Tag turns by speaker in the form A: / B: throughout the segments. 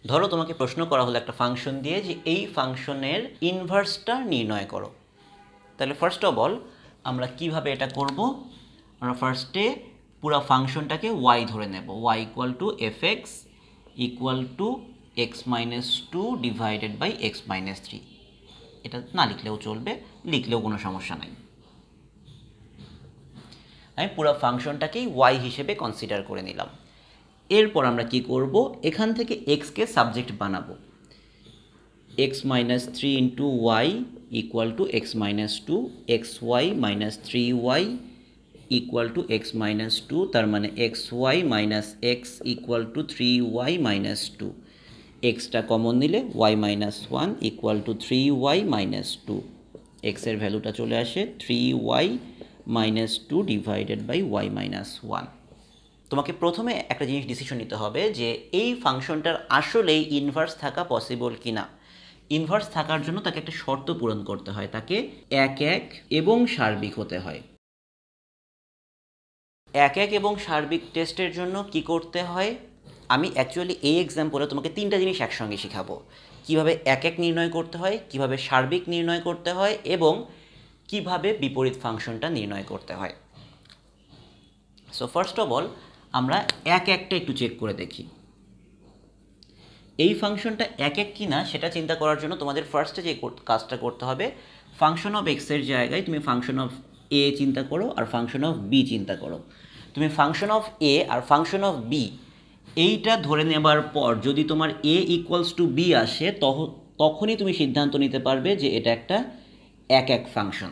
A: ধরো তোমাকে প্রশ্ন করা হলো একটা ফাংশন দিয়ে যে এই ফাংশনের ইনভার্সটা নির্ণয় করো। তাহলে ফার্স্ট অফ অল আমরা কিভাবে এটা করব, আমরা ফার্স্টে পুরো ফাংশনটাকে y ধরে নেব, y equal to f x equal to x minus two divided by x minus three. এটা না লিখলেও চলবে, লিখলেও কোনো সমস্যা নাই। আমি পুরো ফাংশনটাকেই y হিসেবে কনসিডার করে নিলাম। এরপর আমরা কি করব, এখান থেকে এক্সকে সাবজেক্ট বানাবো। X minus three into Y equal to x minus two, X Y minus three Y equal to x minus two, তার মানে X Y minus X equal to three Y minus two. এক্সটা common নিলে Y minus one equal to three Y minus two. এক্সের ভ্যালুটা চলে আসে three Y minus two divided by Y minus one. তোমাকে প্রথমে একটা জিনিস ডিসিশন নিতে হবে যে এই ফাংশনটার আসলেই ইনভার্স থাকা পসিবল কি না। ইনভার্স থাকার জন্য তাকে একটা শর্ত পূরণ করতে হয়, তাকে এক এক এবং সার্বিক হতে হয়। এক এক এবং সার্বিক টেস্টের জন্য কি করতে হয়, আমি অ্যাকচুয়ালি এই এক্সাম্পলে তোমাকে তিনটা জিনিস একসঙ্গে শেখাবো। কিভাবে এক এক নির্ণয় করতে হয়, কিভাবে সার্বিক নির্ণয় করতে হয় এবং কিভাবে বিপরীত ফাংশনটা নির্ণয় করতে হয়। সো ফার্স্ট অফ অল আমরা এক একটা একটু চেক করে দেখি এই ফাংশনটা এক এক কিনা সেটা চিন্তা করার জন্য তোমাদের ফার্স্টে যে কাজটা করতে হবে, ফাংশন অফ এক্সের জায়গায় তুমি ফাংশন অফ এ চিন্তা করো আর ফাংশন অফ বি চিন্তা করো। তুমি ফাংশন অফ এ আর ফাংশন অফ বি এইটা ধরে নেবার পর যদি তোমার এ ইকুয়ালস টু বি আসে তখনই তুমি সিদ্ধান্ত নিতে পারবে যে এটা একটা এক এক ফাংশন।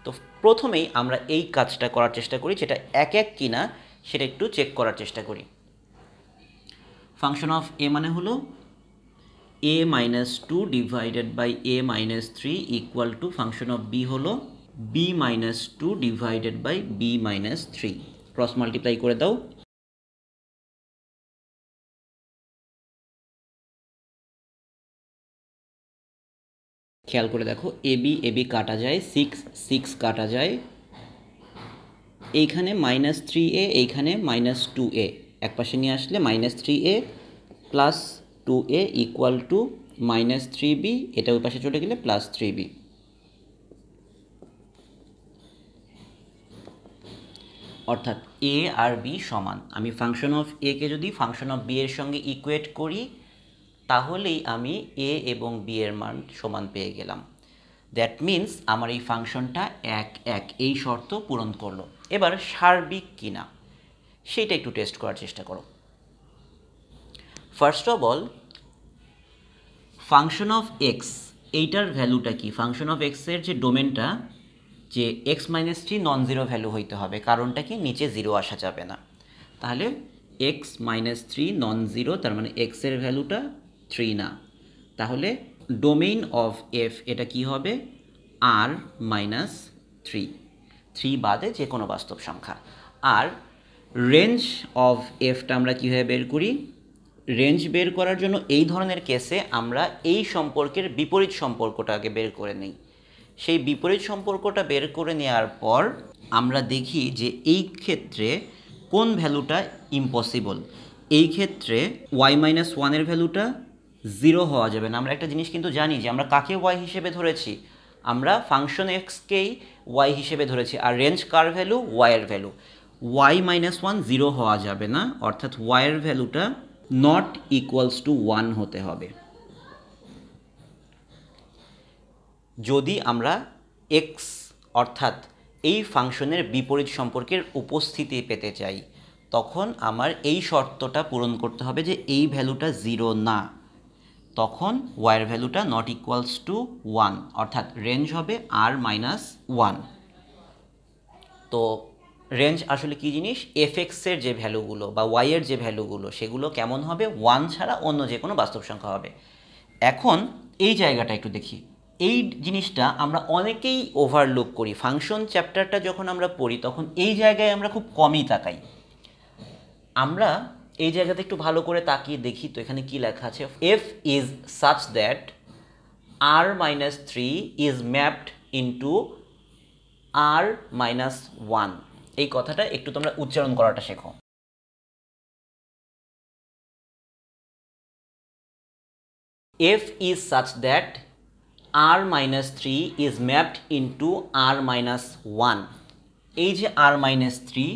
A: তো প্রথমেই আমরা এই কাজটা করার চেষ্টা করি, যেটা এক এক কিনা সেটা একটু চেক করার চেষ্টা করি। ফাংশন অফ এ মানে হলো A minus two divided by A minus three equal to function of B হলো B minus two divided by B minus three. Cross multiply করে দাও। খেয়াল করে দেখো এবি এবি কাটা যায়, সিক্স সিক্স কাটা যায়, এইখানে মাইনাস থ্রি এ, এইখানে মাইনাস টু এ, এক পাশে নিয়ে আসলে minus three a plus two a equal to minus three b, এটা ওই পাশে চলে গেলে প্লাস থ্রি বি। অর্থাৎ এ আর বি সমান। আমি ফাংশন অফ এ কে যদি ফাংশন অফ বি এর সঙ্গে ইকুয়েট করি তাহলেই আমি এ এবং বি এর মান সমান পেয়ে গেলাম। দ্যাট মিন্স আমার এই ফাংশনটা এক এক এই শর্ত পূরণ করলো। এবার সার্বিক কিনা সেইটা একটু টেস্ট করার চেষ্টা করো। First of all function of x এইটার ভ্যালুটা কি, ফাংশন অফ এক্সের যে ডোমেনটা যে x minus three non zero value হইতে হবে, কারণটা কি নিচে জিরো আসা যাবে না। তাহলে x minus three non zero, তার মানে এক্সের ভ্যালুটা থ্রি না। তাহলে ডোমেইন অফ এফ এটা কি হবে আর মাইনাস থ্রি, থ্রি বাদে যে কোনো বাস্তব সংখ্যা। আর রেঞ্জ অফ এফটা আমরা কীভাবে বের করি, রেঞ্জ বের করার জন্য এই ধরনের কেসে আমরা এই সম্পর্কের বিপরীত সম্পর্কটাকে বের করে নিই। সেই বিপরীত সম্পর্কটা বের করে নেওয়ার পর আমরা দেখি যে এই ক্ষেত্রে কোন ভ্যালুটা ইম্পসিবল। এই ক্ষেত্রে ওয়াই মাইনাস ওয়ানের ভ্যালুটা জিরো হওয়া যাবে না। আমরা একটা জিনিস কিন্তু জানি যে আমরা কাকে ওয়াই হিসেবে ধরেছি, আমরা ফাংশন এক্সকেই ওয়াই হিসেবে ধরেছি, আর রেঞ্জ কার ভ্যালু, ওয়াইয়ের value. Y minus one zero হওয়া যাবে না, অর্থাৎ ওয়াইয়ের ভ্যালুটা নট ইকুয়ালস টু ওয়ান হতে হবে। যদি আমরা এক্স অর্থাৎ এই ফাংশনের বিপরীত সম্পর্কের উপস্থিতি পেতে চাই তখন আমার এই শর্তটা পূরণ করতে হবে যে এই ভ্যালুটা জিরো না, তখন ওয়াইয়ের ভ্যালুটা নট ইকুয়ালস টু ওয়ান, অর্থাৎ রেঞ্জ হবে আর মাইনাস ওয়ান। তো রেঞ্জ আসলে কী জিনিস, এফএক্সের যে ভ্যালুগুলো বা ওয়াইয়ের যে ভ্যালুগুলো সেগুলো কেমন হবে, ওয়ান ছাড়া অন্য যে কোনো বাস্তব সংখ্যা হবে। এখন এই জায়গাটা একটু দেখি, এই জিনিসটা আমরা অনেকেই ওভারলুক করি। ফাংশন চ্যাপ্টারটা যখন আমরা পড়ি তখন এই জায়গায় আমরা খুব কমই তাকাই। আমরা এই জায়গাতে একটু ভালো করে তাকিয়ে দেখি তো এখানে কি লেখা আছে, f is such that R minus three is mapped into R minus one. এই কথাটা একটু তোমরা উচ্চারণ করাটা শেখো। f is such that r minus 3 is mapped into r minus 1। এই যে r minus 3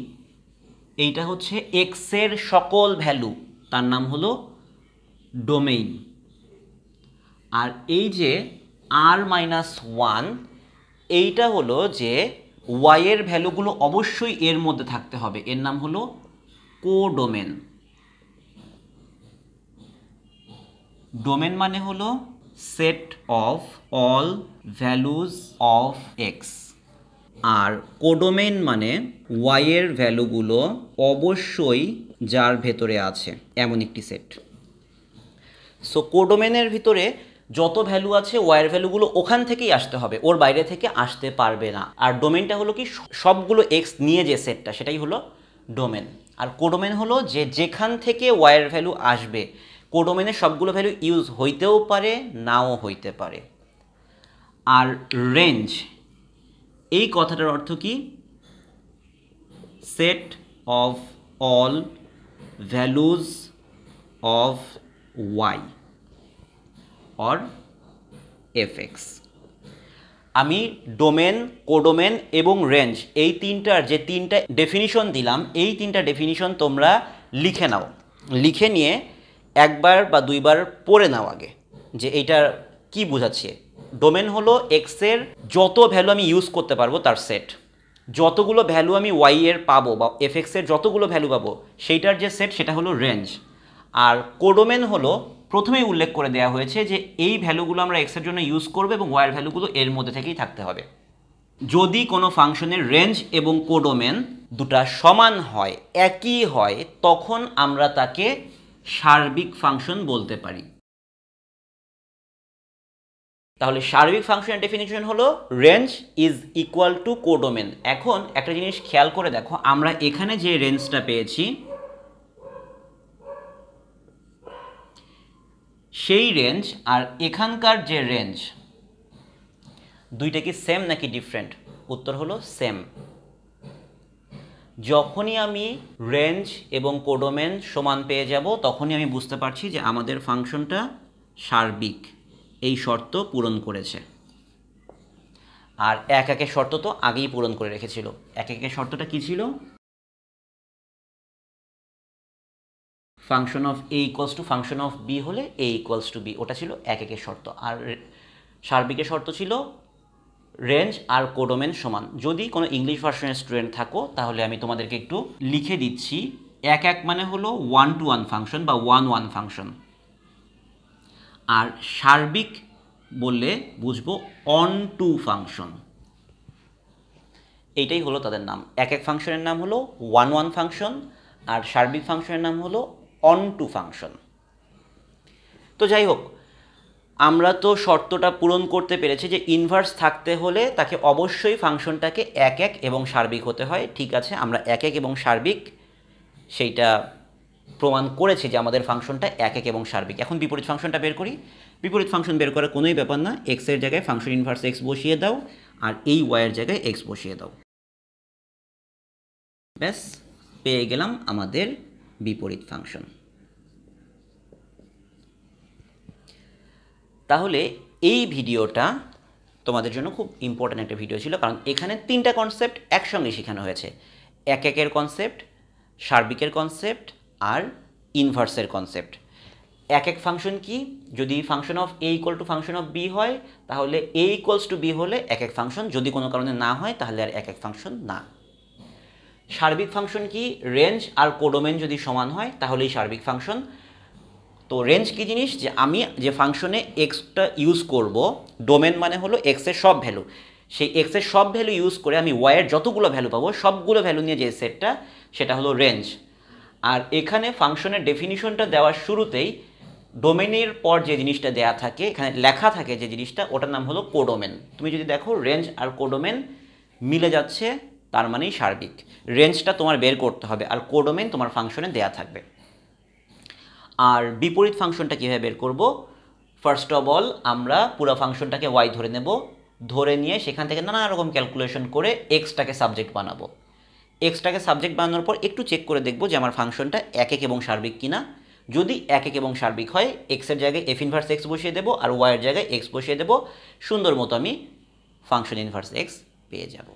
A: এইটা হচ্ছে x এর সকল ভ্যালু, তার নাম হলো ডোমেইন। আর এই যে r minus 1 এইটা হলো যে y এর ভ্যালুগুলো অবশ্যই এর মধ্যে থাকতে হবে, এর নাম হলো কোডোমেন। ডোমেন মানে হলো set of all values of x, আর কোডোমেন মানে y এর ভ্যালুগুলো অবশ্যই যার ভেতরে আছে এমন একটি সেট। সো কোডোমেনের ভিতরে যত ভ্যালু আছে y এর ভ্যালুগুলো ওখান থেকেই আসতে হবে, ওর বাইরে থেকে আসতে পারবে না। আর ডোমেনটা হলো কি সবগুলো এক্স নিয়ে যে সেটটা সেটাই হলো ডোমেন। আর কোডোমেন হলো যে যেখান থেকে y এর ভ্যালু আসবে, কোডোমেনের সবগুলো ভ্যালু ইউজ হইতেও পারে নাও হইতে পারে। আর রেঞ্জ এই কথাটার অর্থ কি? Set of all values of y or fx। আমি ডোমেন, কোডোমেন এবং রেঞ্জ এই তিনটার যে তিনটা ডেফিনিশন দিলাম, এই তিনটা ডেফিনিশন তোমরা লিখে নাও। লিখে নিয়ে একবার বা দুইবার পড়ে নাও আগে যে এইটার কি বোঝাচ্ছে। ডোমেন হলো এক্সের যত ভ্যালু আমি ইউজ করতে পারবো তার সেট, যতগুলো ভ্যালু আমি ওয়াই এর পাবো বা এফএক্সের যতগুলো ভ্যালু পাবো সেইটার যে সেট সেটা হলো রেঞ্জ। আর কোডোমেন হলো প্রথমেই উল্লেখ করে দেওয়া হয়েছে যে এই ভ্যালুগুলো আমরা এক্সের জন্য ইউজ করবো এবং ওয়াইয়ের ভ্যালুগুলো এর মধ্যে থেকেই থাকতে হবে। যদি কোনো ফাংশনের রেঞ্জ এবং কোডোমেন দুটা সমান হয়, একই হয়, তখন আমরা তাকে সার্বিক ফাংশন বলতে পারি। তাহলে সার্বিক ফাংশনের ডেফিনিশন হলো range is equal to codomain. এখন একটা জিনিস খেয়াল করে দেখো, আমরা এখানে যে রেঞ্জটা পেয়েছি সেই রেঞ্জ আর এখানকার যে রেঞ্জ দুইটা কি সেম নাকি ডিফারেন্ট? উত্তর হলো সেম। যখনই আমি রেঞ্জ এবং কোডোমেন সমান পেয়ে যাব তখনই আমি বুঝতে পারছি যে আমাদের ফাংশনটা সার্বিক, এই শর্ত পূরণ করেছে। আর এক একের শর্ত তো আগেই পূরণ করে রেখেছিল। এক একের শর্তটা কি ছিল? Function of a equals to function of b হলে এ ইকুয়ালস টু বি, ওটা ছিল এক একের শর্ত। আর সার্বিকের শর্ত ছিল রেঞ্জ আর কোডোমেন সমান। যদি কোনো ইংলিশ ভার্সনের স্টুডেন্ট থাকো তাহলে আমি তোমাদেরকে একটু লিখে দিচ্ছি। এক এক মানে হলো 1-to-1 ফাংশন বা 1-1 ফাংশন। আর সার্বিক বললে বুঝবো অন টু ফাংশন। এইটাই হলো তাদের নাম। এক এক ফাংশনের নাম হলো 1-1 ফাংশন আর সার্বিক ফাংশনের নাম হলো অন টু ফাংশন। তো যাই হোক, আমরা তো শর্তটা পূরণ করতে পেরেছি যে ইনভার্স থাকতে হলে তাকে অবশ্যই ফাংশনটাকে এক এক এবং সার্বিক হতে হয়। ঠিক আছে, আমরা এক এক এবং সার্বিক সেইটা প্রমাণ করেছি যে আমাদের ফাংশনটা এক এক এবং সার্বিক। এখন বিপরীত ফাংশনটা বের করি। বিপরীত ফাংশন বের করার কোনোই ব্যাপার না, এক্সের জায়গায় ফাংশন ইনভার্স এক্স বসিয়ে দাও আর এই ওয়াইয়ের জায়গায় এক্স বসিয়ে দাও, ব্যাস পেয়ে গেলাম আমাদের বিপরীত ফাংশন। তাহলে এই ভিডিওটা তোমাদের জন্য খুব ইম্পর্ট্যান্ট একটা ভিডিও ছিল, কারণ এখানে তিনটা কনসেপ্ট একসঙ্গে শেখানো হয়েছে। এক একের কনসেপ্ট, সার্বিকের কনসেপ্ট আর ইনভার্সের কনসেপ্ট। এক এক ফাংশন কি? যদি function of a equal to function of b হয় তাহলে এ ইকুয়ালস টু বি হলে এক এক ফাংশন, যদি কোনো কারণে না হয় তাহলে আর এক এক ফাংশন না। সার্বিক ফাংশন কি? রেঞ্জ আর কোডোমেন যদি সমান হয় তাহলেই সার্বিক ফাংশন। তো রেঞ্জ কি জিনিস? যে আমি যে ফাংশনে এক্সটা ইউজ করব, ডোমেন মানে হলো এক্সের সব ভ্যালু, সেই এক্সের সব ভ্যালু ইউজ করে আমি ওয়াইয়ের যতগুলো ভ্যালু পাবো সবগুলো ভ্যালু নিয়ে যে সেটটা সেটা হলো রেঞ্জ। আর এখানে ফাংশনের ডেফিনিশনটা দেওয়ার শুরুতেই ডোমেনের পর যে জিনিসটা দেয়া থাকে, এখানে লেখা থাকে যে জিনিসটা, ওটার নাম হলো কোডোমেন। তুমি যদি দেখো রেঞ্জ আর কোডোমেন মিলে যাচ্ছে তার মানেই সার্বিক। রেঞ্জটা তোমার বের করতে হবে আর কোডোমেন তোমার ফাংশনে দেয়া থাকবে। আর বিপরীত ফাংশনটা কীভাবে বের করব? ফার্স্ট অফ অল আমরা পুরো ফাংশনটাকে ওয়াই ধরে নেব, ধরে নিয়ে সেখান থেকে নানা রকম ক্যালকুলেশন করে এক্সটাকে সাবজেক্ট বানাবো। এক্সটাকে সাবজেক্ট বানানোর পর একটু চেক করে দেখব যে আমার ফাংশনটা এক এক এবং সার্বিক কিনা। যদি একক এবং সার্বিক হয় এক্সের জায়গায় এফ ইনভার্স এক্স বসিয়ে দেবো আর ওয়াইয়ের জায়গায় এক্স বসিয়ে দেবো, সুন্দর মতো আমি ফাংশন ইনভার্স এক্স পেয়ে যাব।